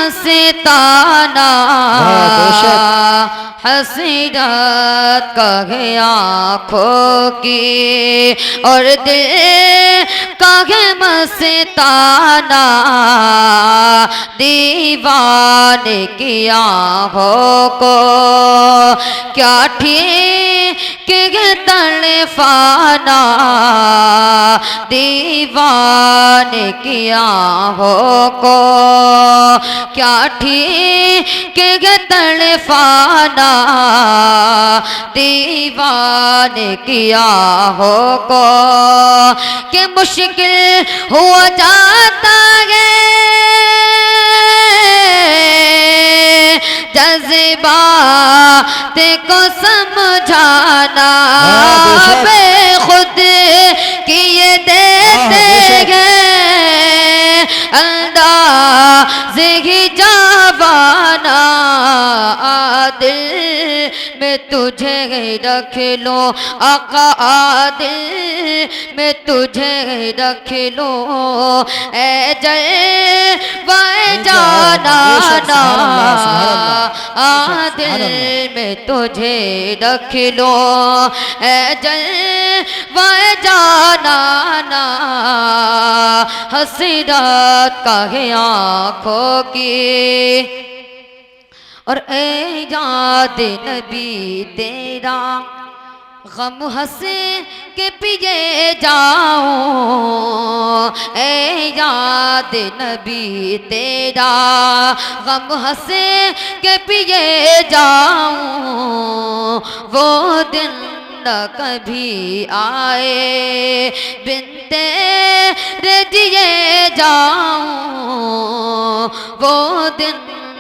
मस्ताना हसरत कहे आँखों की और दिल कहे मस्ताना दीवाने की आँखों को क्या ठीक तड़फाना दीवाने की आँखों को क्या ठीक तड़फाना दीवाने की आँखों को कि मुश्किल हुआ जाता है जज्बात को समझाना बेखुद किए देते हैं अंदाज़ ही जवाना दिल में तुझे रख लो आका दिल में तुझे रख लो ए जलवाए जाना दिल में तुझे रख लो ए जलवाए जाना हसरत कहे आँखों की और ए याद नबी तेरा गम हंसे के पिए जाऊं ए याद नबी तेरा गम हंसे के पिए जाऊं वो दिन न कभी आए बिन तेरे जिए जाऊं वो दिन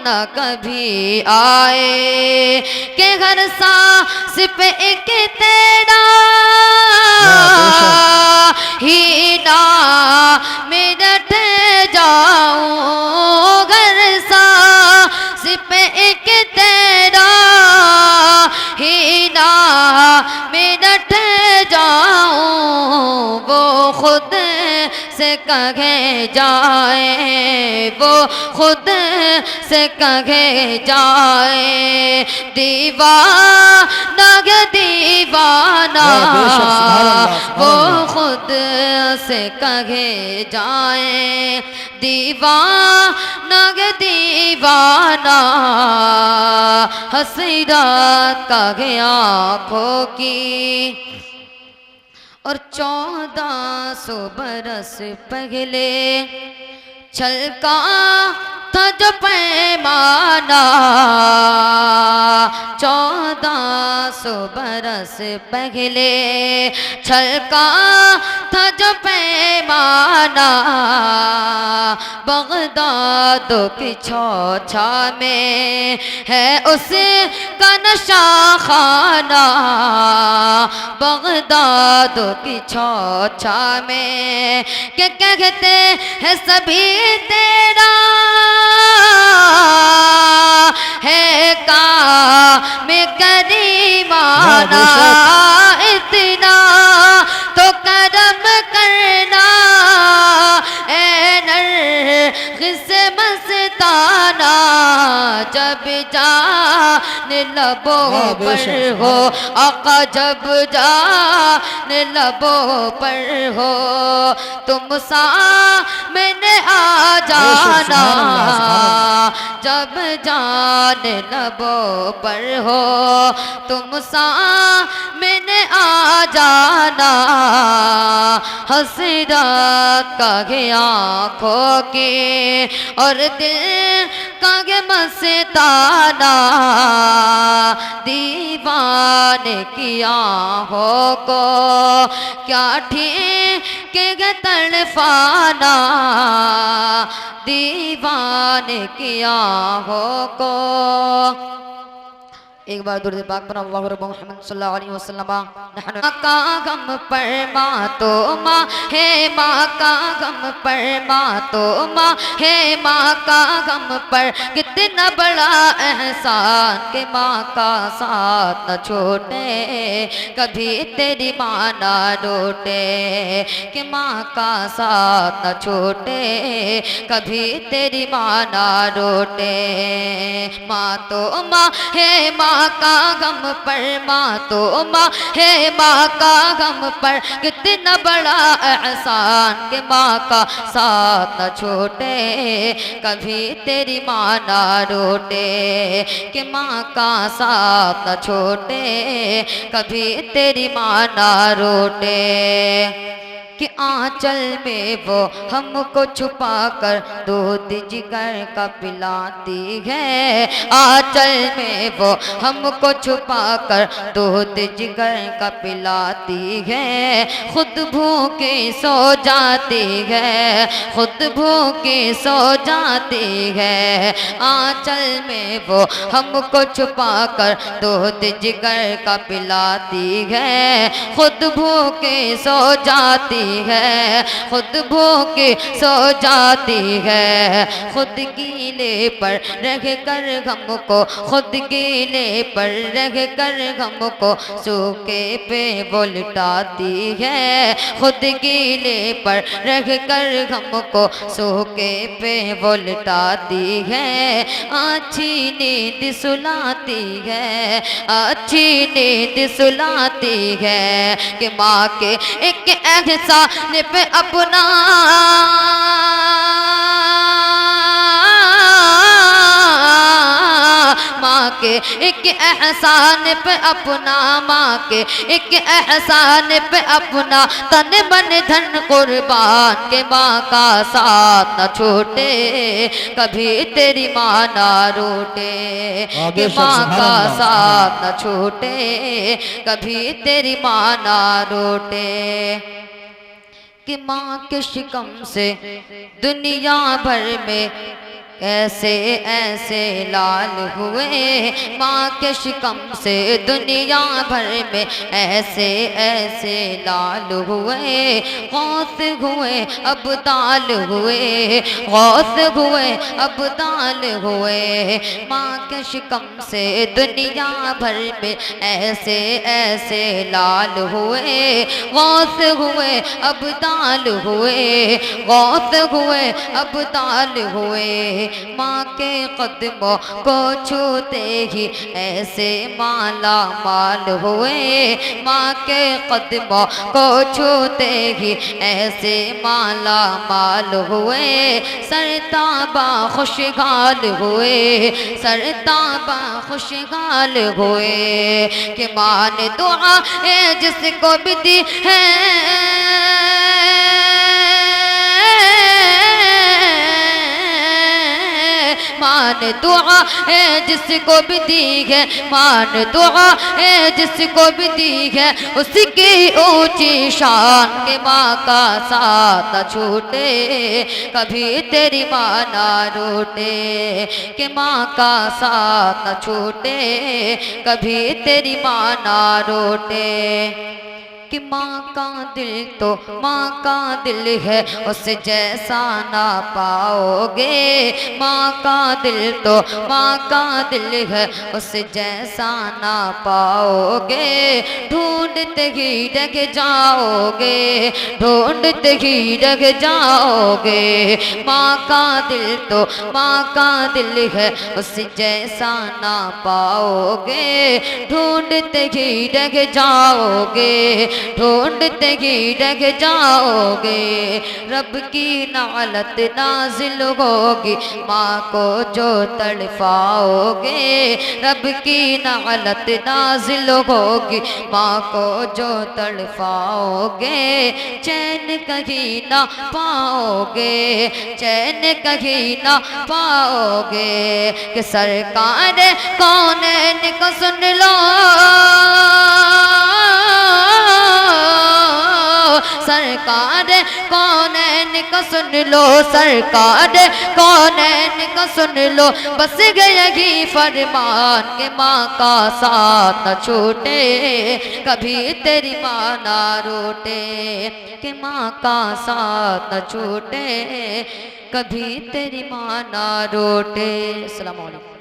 न कभी आए के हर सांस पे एक तेरा ही नाम रट जाऊं हर सांस पे एक तेरा ही नाम रट जाऊं वो खुद से कहे जाए वो खुद से कहे जाए दीवाना दीवाना वो खुद से कहे जाए दीवाना दीवाना हसरत कहे आँखों की और 1400 बरस पहले छलका था जो पैमाना 1400 बरस पहले छलका था जो पैमाना बगदाद की छौछा में है उसका नशा खाना बगदाद की छौछा में क्या कहते हैं सभी तेरा है काम करीमाना इतना तो करम करना ए नर्गिस मस्ताना जब जान लबों पर हो आका जब जान लबों पर हो तुम सामने आ जाना जब जान लबों पर हो तुम सामने आ जाना हसरत कहे आँखों की और दिल कहे मस्ताना दीवाने की आँखों को क्या ठीक तड़फाना दीवाने की आँखों को एक बार दुरूद पाक पर अल्लाह रब्बु मोहम्मद सल्लल्लाहु अलैहि वसल्लम का गम पर माँ तो माँ है, माँ का गम पर माँ तो माँ है, माँ का गम पर कितना बड़ा एहसान के माँ का साथ न छोटे, कभी तेरी माँ ना रोटे, कि माँ का साथ न छोटे, कभी तेरी माँ ना रोटे। माँ तो माँ है, माँ का गम पर माँ तो माँ है, माँ का गम पर कितना बड़ा एहसान के माँ का साथ न छोटे, कभी तेरी माँ ना रोटे, कि माँ का साथ न छोटे, कभी तेरी माँ ना रोटे। कि आंचल में वो हमको छुपा कर दूध जिगर का पिलाती है, आंचल में वो हमको छुपा कर दूध जिगर का पिलाती है, खुद भूखे सो जाती है, खुद भूखे सो जाती है। आंचल में वो हमको छुपा कर दूध जिगर का पिलाती है, खुद भूखे सो जाती है, खुद भूखे सो जाती है। खुद गीले पर रह कर गम को, खुद गीले पर रह कर गम को सूखे पे वो लिटाती है, खुद गीले पर रह कर गम को सूखे पे वो लिटाती है। अच्छी नींद सुलाती है, अच्छी नींद सुलाती है, कि माँ के एक एहसान पे अपना माँ के एक एहसान पे अपना, माँ के एक एहसान पे अपना तन मन धन कुर्बान, के माँ का साथ न छोटे, कभी तेरी माँ ना रोटे, कि माँ का साथ न छोटे, कभी तेरी माँ ना रोटे। कि माँ के शिकम से दुनिया भर में ऐसे ऐसे लाल हुए, माँ के शिकम से दुनिया भर में ऐसे ऐसे लाल हुए, गौस हुए अब्दाल हुए, गौस हुए अब्दाल हुए। माँ के शिकम से दुनिया भर में ऐसे ऐसे लाल हुए, गौस हुए अब्दाल हुए, गौस हुए अब्दाल हुए। माँ के कदमों को छूते ही ऐसे माला माल हुए, माँ के कदमों को छूते ही ऐसे माला माल हुए। सरताबा खुशहाल हुए, सरताबा खुशहाल हुए, कि माँ ने दुआ है जिसको भी दी है, मान दुआ है जिसको भी दी है, मान दुआ है जिसको भी दी है, उसकी ऊंची शान, के माँ का साथ न छूटे, कभी तेरी माँ ना रोटे, कि माँ का साथ न छूटे, कभी तेरी माँ ना रोटे। कि माँ का दिल तो माँ का दिल है, उससे जैसा ना पाओगे, माँ का दिल तो माँ का दिल है, उससे जैसा ना पाओगे। ढूंढते ही रह जाओगे, ढूंढते ही रह जाओगे। माँ का दिल तो माँ का दिल है, उससे जैसा ना पाओगे। ढूंढते ही रह जाओगे, ढूंढते ही रह जाओगे। रब की नालत नाजिल होगी, माँ को जो तड़पाओगे। रब की नालत नाजिल होगी, माँ को जो तड़पाओगे। चैन कहीं ना पाओगे, चैन कहीं ना पाओगे। कि सरकार कौनैन को सुन लो, सरकार कौनैन का सुन लो सरकार कौनैन का सुन लो बस गई फरमान के माँ का साथ न छूटे कभी तेरी माँ ना रोटे कि माँ का साथ न छूटे कभी तेरी माँ ना रोटे। अस्सलाम वालेकुम।